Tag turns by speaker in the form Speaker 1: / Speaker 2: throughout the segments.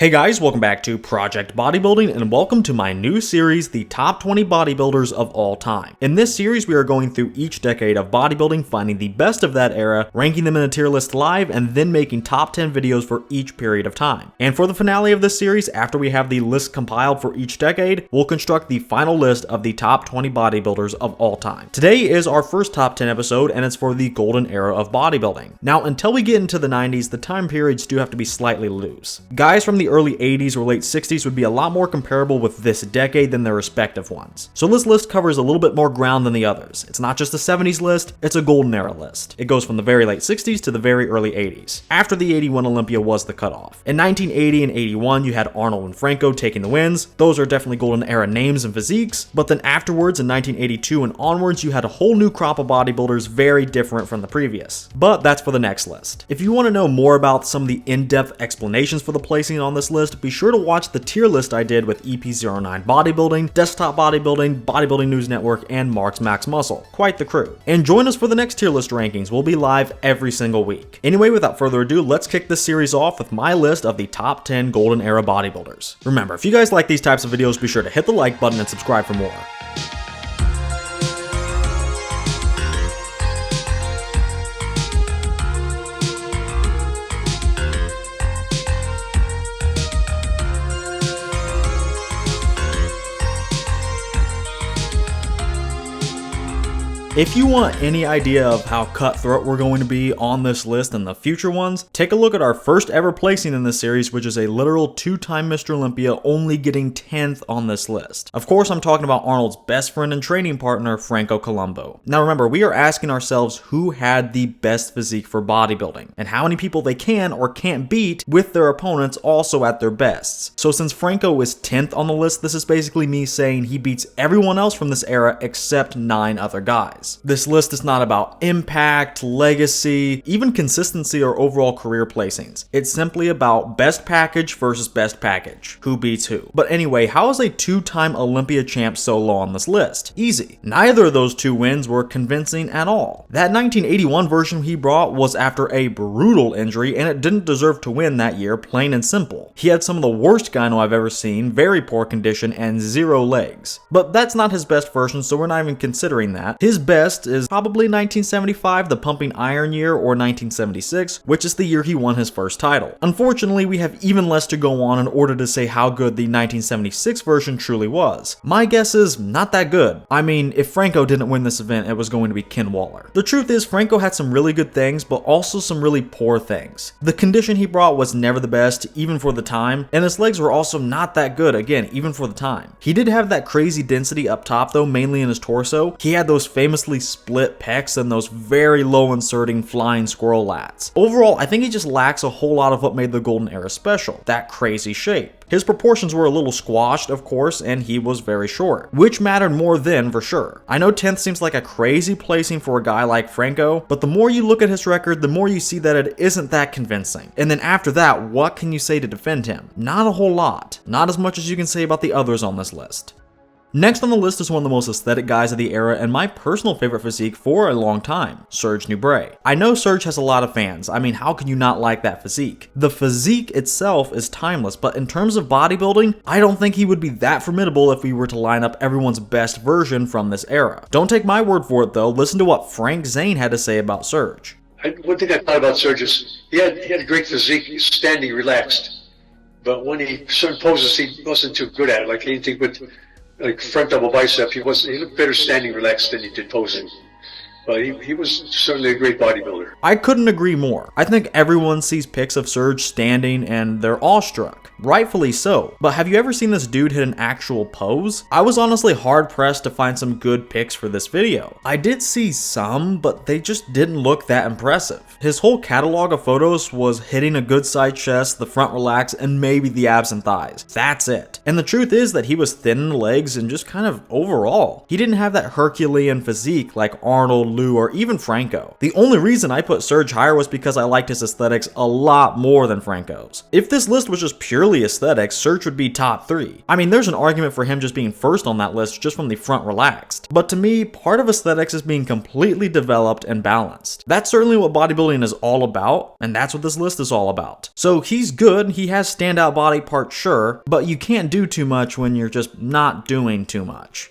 Speaker 1: Hey guys, welcome back to Project Bodybuilding and welcome to my new series, the top 20 bodybuilders of all time. In this series, we are going through each decade of bodybuilding, finding the best of that era, ranking them in a tier list live, and then making top 10 videos for each period of time. And for the finale of this series, after we have the list compiled for each decade, we'll construct the final list of the top 20 bodybuilders of all time. Today is our first top 10 episode, and it's for the golden era of bodybuilding. Now, until we get into the 90s, the time periods do have to be slightly loose. Guys from the early 80s or late 60s would be a lot more comparable with this decade than their respective ones. So this list covers a little bit more ground than the others. It's not just a 70s list, it's a golden era list. It goes from the very late 60s to the very early 80s, after the 81 Olympia was the cutoff. In 1980 and 81, you had Arnold and Franco taking the wins. Those are definitely golden era names and physiques, but then afterwards in 1982 and onwards, you had a whole new crop of bodybuilders very different from the previous. But that's for the next list. If you want to know more about some of the in-depth explanations for the placing on this list, be sure to watch the tier list I did with EP09 Bodybuilding, Desktop Bodybuilding, Bodybuilding News Network, and Mark's Max Muscle. Quite the crew. And join us for the next tier list rankings. We'll be live every single week. Anyway, without further ado, let's kick this series off with my list of the top 10 golden era bodybuilders. Remember, if you guys like these types of videos, be sure to hit the like button and subscribe for more. If you want any idea of how cutthroat we're going to be on this list and the future ones, take a look at our first ever placing in this series, which is a literal two-time Mr. Olympia only getting 10th on this list. Of course, I'm talking about Arnold's best friend and training partner, Franco Columbo. Now remember, we are asking ourselves who had the best physique for bodybuilding, and how many people they can or can't beat with their opponents also at their bests. So since Franco is 10th on the list, this is basically me saying he beats everyone else from this era except 9 other guys. This list is not about impact, legacy, even consistency or overall career placings. It's simply about best package versus best package. Who beats who? But anyway, how is a two-time Olympia champ so low on this list? Easy. Neither of those two wins were convincing at all. That 1981 version he brought was after a brutal injury and it didn't deserve to win that year, plain and simple. He had some of the worst gyno I've ever seen, very poor condition, and 0 legs. But that's not his best version, so we're not even considering that. His best is probably 1975, the pumping iron year, or 1976, which is the year he won his first title. Unfortunately, we have even less to go on in order to say how good the 1976 version truly was. My guess is not that good. I mean, if Franco didn't win this event, it was going to be Ken Waller. The truth is, Franco had some really good things, but also some really poor things. The condition he brought was never the best, even for the time, and his legs were also not that good, again, even for the time. He did have that crazy density up top though, mainly in his torso. He had those famously split pecs and those very low inserting flying squirrel lats. Overall, I think he just lacks a whole lot of what made the golden era special, that crazy shape. His proportions were a little squashed, of course, and he was very short, which mattered more then for sure. I know 10th seems like a crazy placing for a guy like Franco, but the more you look at his record, the more you see that it isn't that convincing. And then after that, what can you say to defend him? Not a whole lot. Not as much as you can say about the others on this list. Next on the list is one of the most aesthetic guys of the era and my personal favorite physique for a long time, Serge Newb. I know Serge has a lot of fans. I mean, how can you not like that physique? The physique itself is timeless, but in terms of bodybuilding, I don't think he would be that formidable if we were to line up everyone's best version from this era. Don't take my word for it though, listen to what Frank Zane had to say about Serge.
Speaker 2: One thing I thought about Serge is he had a great physique, standing relaxed, but when certain poses he wasn't too good at, like anything with like front double bicep, he looked better standing relaxed than he did posing. But he was certainly a great bodybuilder.
Speaker 1: I couldn't agree more. I think everyone sees pics of Serge standing and they're awestruck. Rightfully so. But have you ever seen this dude hit an actual pose? I was honestly hard pressed to find some good pics for this video. I did see some, but they just didn't look that impressive. His whole catalog of photos was hitting a good side chest, the front relax, and maybe the abs and thighs. That's it. And the truth is that he was thin in the legs and just kind of overall. He didn't have that Herculean physique like Arnold, Lou, or even Franco. The only reason I put Serge higher was because I liked his aesthetics a lot more than Franco's. If this list was just purely really aesthetics, Serge would be top 3. I mean, there's an argument for him just being first on that list just from the front relaxed. But to me, part of aesthetics is being completely developed and balanced. That's certainly what bodybuilding is all about, and that's what this list is all about. So he's good, he has standout body parts, sure, but you can't do too much when you're just not doing too much.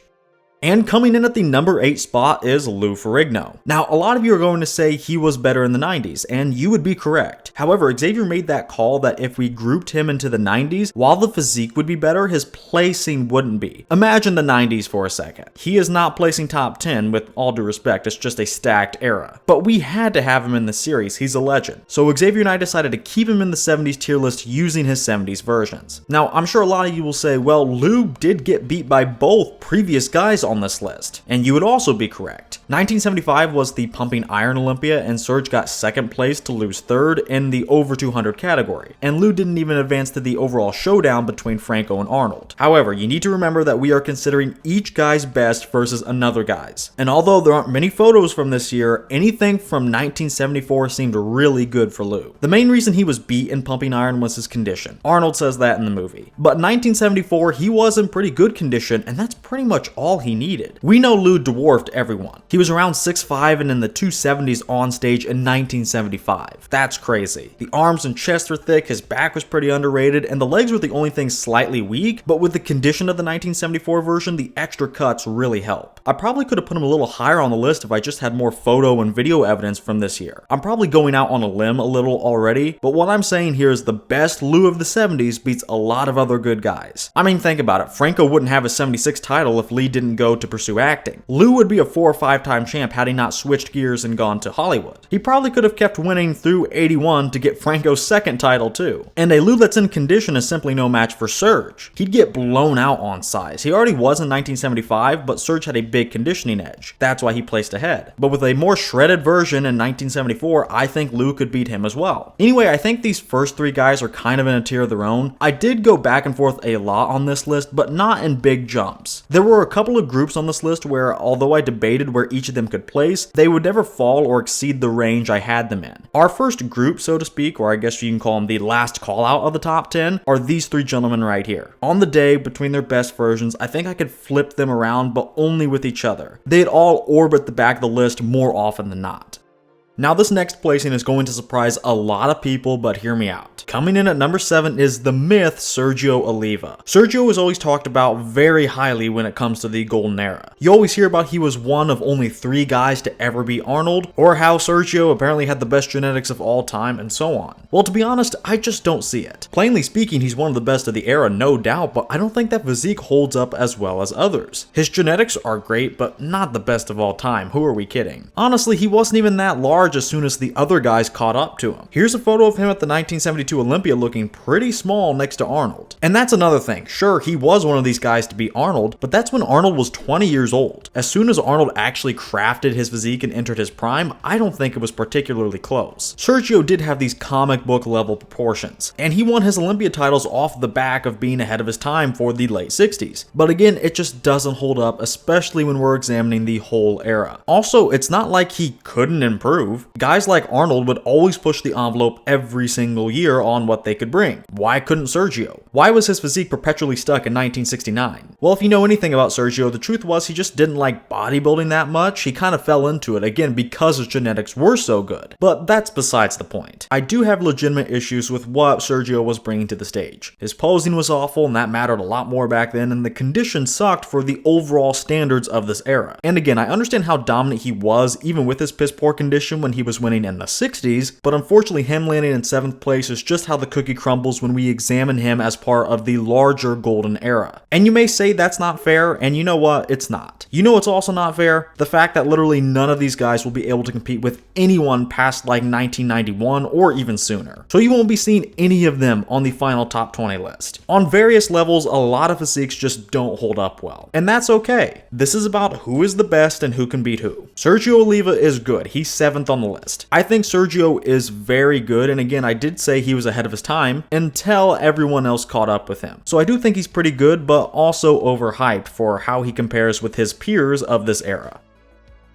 Speaker 1: And coming in at the number 8 spot is Lou Ferrigno. Now, a lot of you are going to say he was better in the 90s, and you would be correct. However, Xavier made that call that if we grouped him into the 90s, while the physique would be better, his placing wouldn't be. Imagine the 90s for a second. He is not placing top 10, with all due respect, it's just a stacked era. But we had to have him in the series, he's a legend. So Xavier and I decided to keep him in the 70s tier list using his 70s versions. Now, I'm sure a lot of you will say, well, Lou did get beat by both previous guys on this list, and you would also be correct. 1975 was the Pumping Iron Olympia, and Serge got second place to Lou's third in the over 200 category, and Lou didn't even advance to the overall showdown between Franco and Arnold. However, you need to remember that we are considering each guy's best versus another guy's, and although there aren't many photos from this year, anything from 1974 seemed really good for Lou. The main reason he was beat in Pumping Iron was his condition. Arnold says that in the movie. But in 1974, he was in pretty good condition, and that's pretty much all he needed. We know Lou dwarfed everyone. He was around 6'5" and in the 270s on stage in 1975. That's crazy. The arms and chest were thick, his back was pretty underrated, and the legs were the only thing slightly weak, but with the condition of the 1974 version, the extra cuts really help. I probably could have put him a little higher on the list if I just had more photo and video evidence from this year. I'm probably going out on a limb a little already, but what I'm saying here is the best Lou of the 70s beats a lot of other good guys. I mean, think about it. Franco wouldn't have a 76 title if Lee didn't go to pursue acting. Lou would be a 4 or 5 time champ had he not switched gears and gone to Hollywood. He probably could have kept winning through 81 to get Franco's second title too. And a Lou that's in condition is simply no match for Serge. He'd get blown out on size. He already was in 1975, but Serge had a big conditioning edge. That's why he placed ahead. But with a more shredded version in 1974, I think Lou could beat him as well. Anyway, I think these first 3 guys are kind of in a tier of their own. I did go back and forth a lot on this list, but not in big jumps. There were a couple of groups on this list where, although I debated where each of them could place, they would never fall or exceed the range I had them in. Our first group, so to speak, or I guess you can call them the last call out of the top 10, are these 3 gentlemen right here. On the day, between their best versions, I think I could flip them around, but only with each other. They'd all orbit the back of the list more often than not. Now this next placing is going to surprise a lot of people, but hear me out. Coming in at number 7 is the myth Sergio Aliva. Sergio is always talked about very highly when it comes to the golden era. You always hear about he was one of only 3 guys to ever beat Arnold, or how Sergio apparently had the best genetics of all time, and so on. Well, to be honest, I just don't see it. Plainly speaking, he's one of the best of the era, no doubt, but I don't think that physique holds up as well as others. His genetics are great, but not the best of all time. Who are we kidding? Honestly, he wasn't even that large as soon as the other guys caught up to him. Here's a photo of him at the 1972 Olympia looking pretty small next to Arnold. And that's another thing. Sure, he was one of these guys to beat Arnold, but that's when Arnold was 20 years old. As soon as Arnold actually crafted his physique and entered his prime, I don't think it was particularly close. Sergio did have these comic book level proportions, and he won his Olympia titles off the back of being ahead of his time for the late 60s. But again, it just doesn't hold up, especially when we're examining the whole era. Also, it's not like he couldn't improve. Guys like Arnold would always push the envelope every single year on what they could bring. Why couldn't Sergio? Why was his physique perpetually stuck in 1969? Well, if you know anything about Sergio, the truth was he just didn't like bodybuilding that much. He kind of fell into it, again, because his genetics were so good. But that's besides the point. I do have legitimate issues with what Sergio was bringing to the stage. His posing was awful, and that mattered a lot more back then, and the conditions sucked for the overall standards of this era. And again, I understand how dominant he was, even with his piss poor condition when he was winning in the 60s, but unfortunately him landing in 7th place is just how the cookie crumbles when we examine him as part of the larger golden era. And you may say that's not fair, and you know what? It's not. You know what's also not fair? The fact that literally none of these guys will be able to compete with anyone past like 1991 or even sooner. So you won't be seeing any of them on the final top 20 list. On various levels, a lot of physiques just don't hold up well. And that's okay. This is about who is the best and who can beat who. Sergio Aliva is good. He's 7th on the list. I think Sergio is very good, and again, I did say he was ahead of his time until everyone else caught up with him. So I do think he's pretty good, but also overhyped for how he compares with his peers of this era.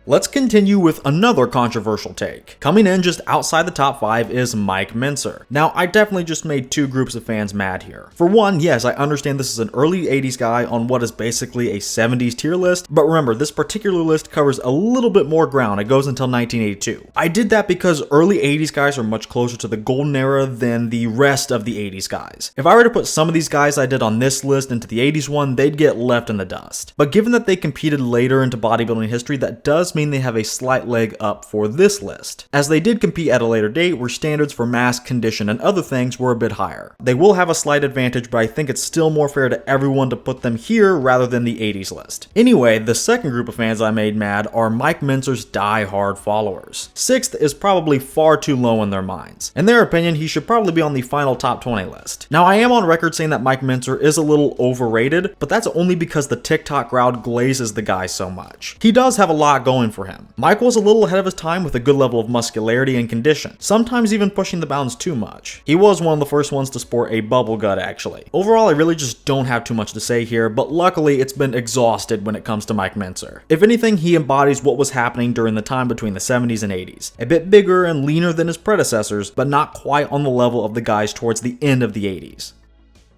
Speaker 1: Let's continue with another controversial take. Coming in just outside the top 5 is Mike Mentzer. Now, I definitely just made two groups of fans mad here. For one, yes, I understand this is an early 80s guy on what is basically a 70s tier list, but remember, this particular list covers a little bit more ground. It goes until 1982. I did that because early 80s guys are much closer to the golden era than the rest of the 80s guys. If I were to put some of these guys I did on this list into the 80s one, they'd get left in the dust. But given that they competed later into bodybuilding history, that does mean they have a slight leg up for this list, as they did compete at a later date where standards for mass, condition, and other things were a bit higher. They will have a slight advantage, but I think it's still more fair to everyone to put them here rather than the 80s list. Anyway, the second group of fans I made mad are Mike Mentzer's die-hard followers. 6th is probably far too low in their minds. In their opinion, he should probably be on the final top 20 list. Now, I am on record saying that Mike Mentzer is a little overrated, but that's only because the TikTok crowd glazes the guy so much. He does have a lot going for him. Mike was a little ahead of his time with a good level of muscularity and condition, sometimes even pushing the bounds too much. He was one of the first ones to sport a bubble gut actually. Overall, I really just don't have too much to say here, but luckily it's been exhausted when it comes to Mike Mentzer. If anything, he embodies what was happening during the time between the 70s and 80s. A bit bigger and leaner than his predecessors, but not quite on the level of the guys towards the end of the 80s.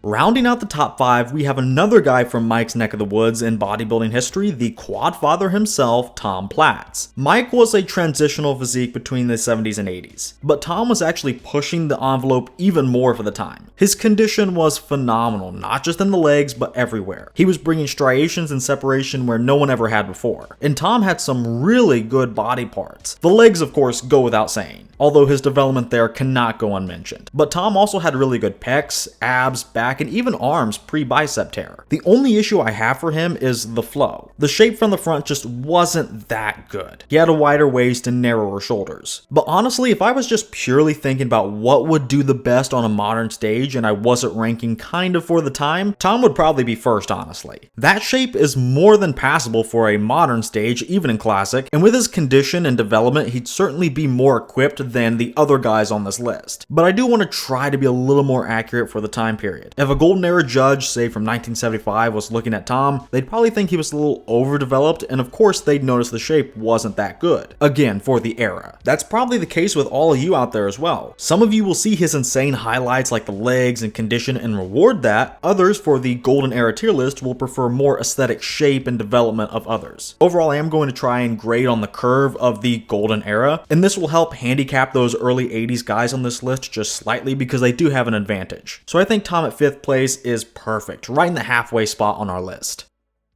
Speaker 1: Rounding out the top 5, we have another guy from Mike's neck of the woods in bodybuilding history, the quad father himself, Tom Plattz. Mike was a transitional physique between the 70s and 80s, but Tom was actually pushing the envelope even more for the time. His condition was phenomenal, not just in the legs, but everywhere. He was bringing striations and separation where no one ever had before, and Tom had some really good body parts. The legs, of course, go without saying, although his development there cannot go unmentioned. But Tom also had really good pecs, abs, back, and even arms pre-bicep tear. The only issue I have for him is the flow. The shape from the front just wasn't that good. He had a wider waist and narrower shoulders. But honestly, if I was just purely thinking about what would do the best on a modern stage and I wasn't ranking kind of for the time, Tom would probably be first, honestly. That shape is more than passable for a modern stage, even in classic, and with his condition and development, he'd certainly be more equipped than the other guys on this list. But I do want to try to be a little more accurate for the time period. If a golden era judge, say from 1975, was looking at Tom, they'd probably think he was a little overdeveloped, and of course they'd notice the shape wasn't that good. Again, for the era. That's probably the case with all of you out there as well. Some of you will see his insane highlights like the legs and condition and reward that. Others, for the golden era tier list, will prefer more aesthetic shape and development of others. Overall, I am going to try and grade on the curve of the golden era, and this will help handicap those early 80s guys on this list just slightly because they do have an advantage. So I think Tom at 5th place is perfect, right in the halfway spot on our list.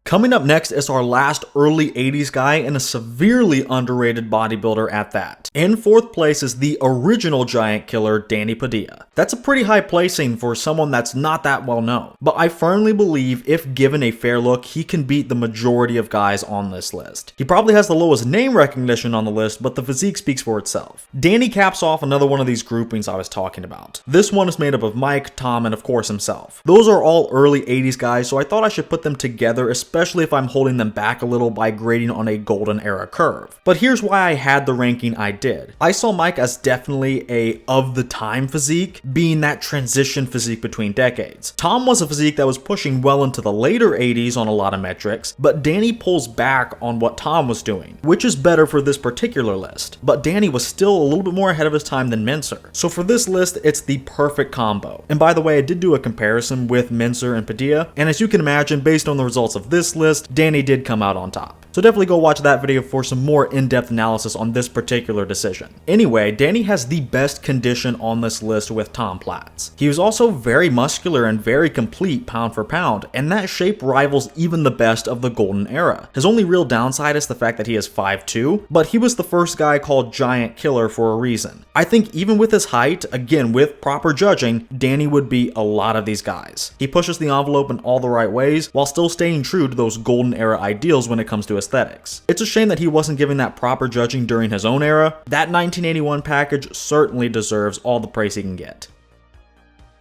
Speaker 1: Coming up next is our last early 80s guy and a severely underrated bodybuilder at that. In 4th place is the original giant killer, Danny Padilla. That's a pretty high placing for someone that's not that well known, but I firmly believe if given a fair look, he can beat the majority of guys on this list. He probably has the lowest name recognition on the list, but the physique speaks for itself. Danny caps off another one of these groupings I was talking about. This one is made up of Mike, Tom, and of course himself. Those are all early 80s guys, so I thought I should put them together, especially if I'm holding them back a little by grading on a golden era curve. But here's why I had the ranking I did. I saw Mike as definitely a of the time physique, being that transition physique between decades. Tom was a physique that was pushing well into the later 80s on a lot of metrics, but Danny pulls back on what Tom was doing, which is better for this particular list. But Danny was still a little bit more ahead of his time than Mentzer. So for this list, it's the perfect combo. And by the way, I did do a comparison with Mentzer and Padilla, and as you can imagine, based on the results of this list, Danny did come out on top. So definitely go watch that video for some more in-depth analysis on this particular decision. Anyway, Danny has the best condition on this list with Tom Plattz. He was also very muscular and very complete pound for pound, and that shape rivals even the best of the golden era. His only real downside is the fact that he is 5'2", but he was the first guy called Giant Killer for a reason. I think even with his height, again with proper judging, Danny would beat a lot of these guys. He pushes the envelope in all the right ways while still staying true to those golden era ideals when it comes to aesthetics. It's a shame that he wasn't giving that proper judging during his own era. That 1981 package certainly deserves all the praise he can get.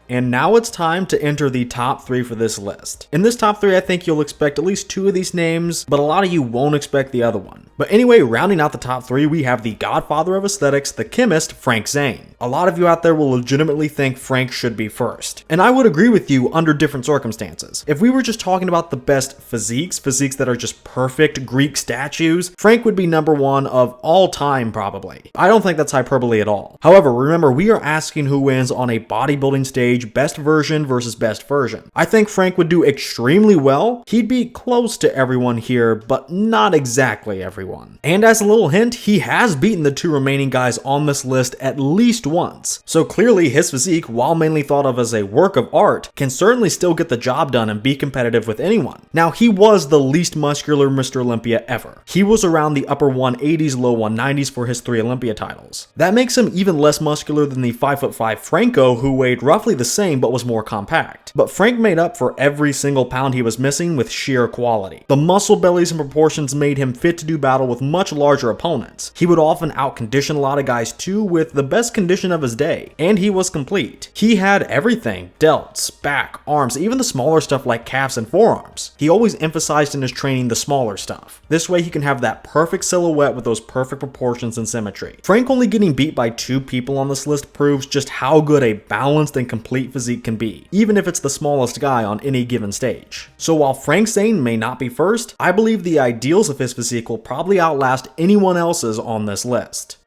Speaker 1: And now it's time to enter the top 3 for this list. In this top 3, I think you'll expect at least 2 of these names, but a lot of you won't expect the other one. But anyway, rounding out the top 3, we have the godfather of aesthetics, the chemist, Frank Zane. A lot of you out there will legitimately think Frank should be first. And I would agree with you under different circumstances. If we were just talking about the best physiques that are just perfect Greek statues, Frank would be number 1 of all time probably. I don't think that's hyperbole at all. However, remember, we are asking who wins on a bodybuilding stage, best version versus best version. I think Frank would do extremely well. He'd be close to everyone here, but not exactly everyone. And as a little hint, he has beaten the 2 remaining guys on this list at least once. So clearly his physique, while mainly thought of as a work of art, can certainly still get the job done and be competitive with anyone. Now, he was the least muscular Mr. Olympia ever. He was around the upper 180s, low 190s for his 3 Olympia titles. That makes him even less muscular than the 5'5" Franco, who weighed roughly the same but was more compact. But Frank made up for every single pound he was missing with sheer quality. The muscle bellies and proportions made him fit to do battle with much larger opponents. He would often outcondition a lot of guys too, with the best condition of his day, and he was complete. He had everything: delts, back, arms, even the smaller stuff like calves and forearms. He always emphasized in his training the smaller stuff. This way he can have that perfect silhouette with those perfect proportions and symmetry. Frank only getting beat by 2 people on this list proves just how good a balanced and complete physique can be, even if it's the smallest guy on any given stage. So while Frank Zane may not be first, I believe the ideals of his physique will probably outlast anyone else's on this list.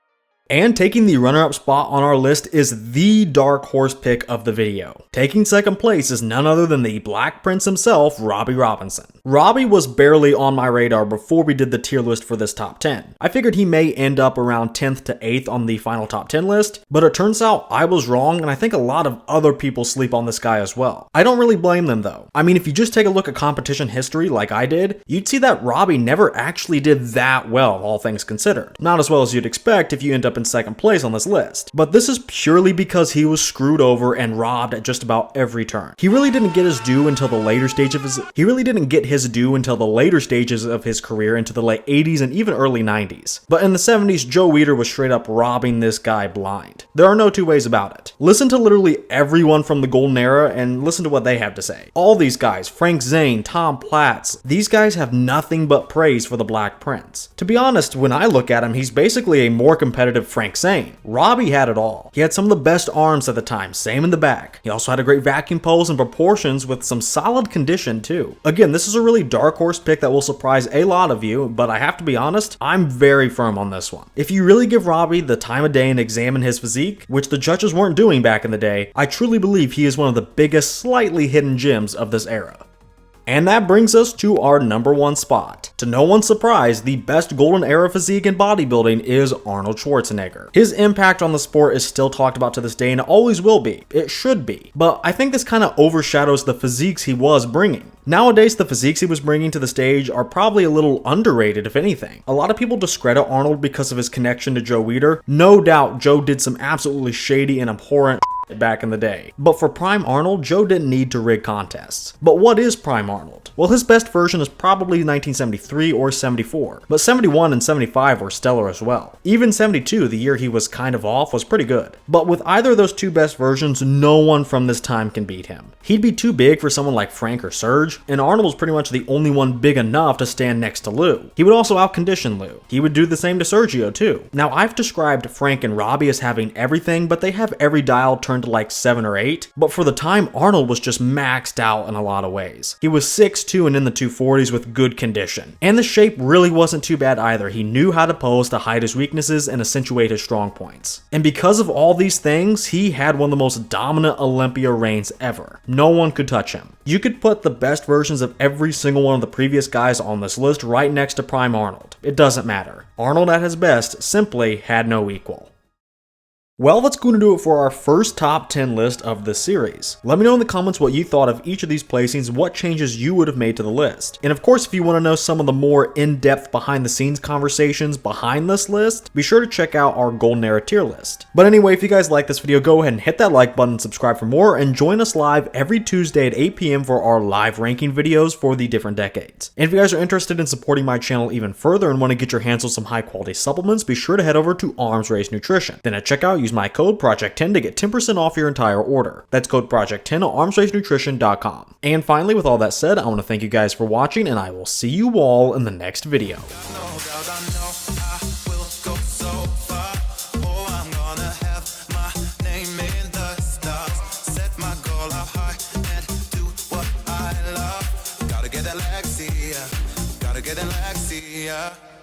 Speaker 1: And taking the runner-up spot on our list is the dark horse pick of the video. Taking second place is none other than the Black Prince himself, Robbie Robinson. Robbie was barely on my radar before we did the tier list for this top 10. I figured he may end up around 10th to 8th on the final top 10 list, but it turns out I was wrong, and I think a lot of other people sleep on this guy as well. I don't really blame them though. I mean, if you just take a look at competition history like I did, you'd see that Robbie never actually did that well, all things considered. Not as well as you'd expect if you end up in second place on this list. But this is purely because he was screwed over and robbed at just about every turn. He really didn't get his due until the later stages of his career into the late 80s and even early 90s. But in the 70s, Joe Weider was straight up robbing this guy blind. There are no 2 ways about it. Listen to literally everyone from the golden era and listen to what they have to say. All these guys, Frank Zane, Tom Plattz, these guys have nothing but praise for the Black Prince. To be honest, when I look at him, he's basically a more competitive Frank Zane. Robbie had it all. He had some of the best arms at the time, same in the back. He also had a great vacuum pose and proportions with some solid condition too. Again, this is a really dark horse pick that will surprise a lot of you, but I have to be honest, I'm very firm on this one. If you really give Robbie the time of day and examine his physique, which the judges weren't doing back in the day, I truly believe he is one of the biggest slightly hidden gems of this era. And that brings us to our number 1 spot. To no one's surprise, the best golden era physique in bodybuilding is Arnold Schwarzenegger. His impact on the sport is still talked about to this day and it always will be. It should be. But I think this kind of overshadows the physiques he was bringing. Nowadays, the physiques he was bringing to the stage are probably a little underrated, if anything. A lot of people discredit Arnold because of his connection to Joe Weider. No doubt, Joe did some absolutely shady and abhorrent back in the day. But for Prime Arnold, Joe didn't need to rig contests. But what is Prime Arnold? Well, his best version is probably 1973 or 74, but 71 and 75 were stellar as well. Even 72, the year he was kind of off, was pretty good. But with either of those 2 best versions, no one from this time can beat him. He'd be too big for someone like Frank or Serge, and Arnold was pretty much the only one big enough to stand next to Lou. He would also outcondition Lou. He would do the same to Sergio too. Now, I've described Frank and Robbie as having everything, but they have every dial turned to like 7 or 8. But for the time, Arnold was just maxed out in a lot of ways. He was 6'2" and in the 240s with good condition. And the shape really wasn't too bad either. He knew how to pose to hide his weaknesses and accentuate his strong points. And because of all these things, he had one of the most dominant Olympia reigns ever. No one could touch him. You could put the best versions of every single one of the previous guys on this list right next to Prime Arnold. It doesn't matter. Arnold at his best simply had no equal. Well, that's going to do it for our first top 10 list of this series. Let me know in the comments what you thought of each of these placings, what changes you would have made to the list. And of course, if you want to know some of the more in-depth behind-the-scenes conversations behind this list, be sure to check out our Golden Era tier list. But anyway, if you guys like this video, go ahead and hit that like button, subscribe for more, and join us live every Tuesday at 8 p.m. for our live ranking videos for the different decades. And if you guys are interested in supporting my channel even further and want to get your hands on some high-quality supplements, be sure to head over to Arms Race Nutrition. Then at checkout, use my code Project10 to get 10% off your entire order. That's code Project10 on armsracenutrition.com. And finally, with all that said, I want to thank you guys for watching, and I will see you all in the next video.
Speaker 3: queden Lexi, yeah.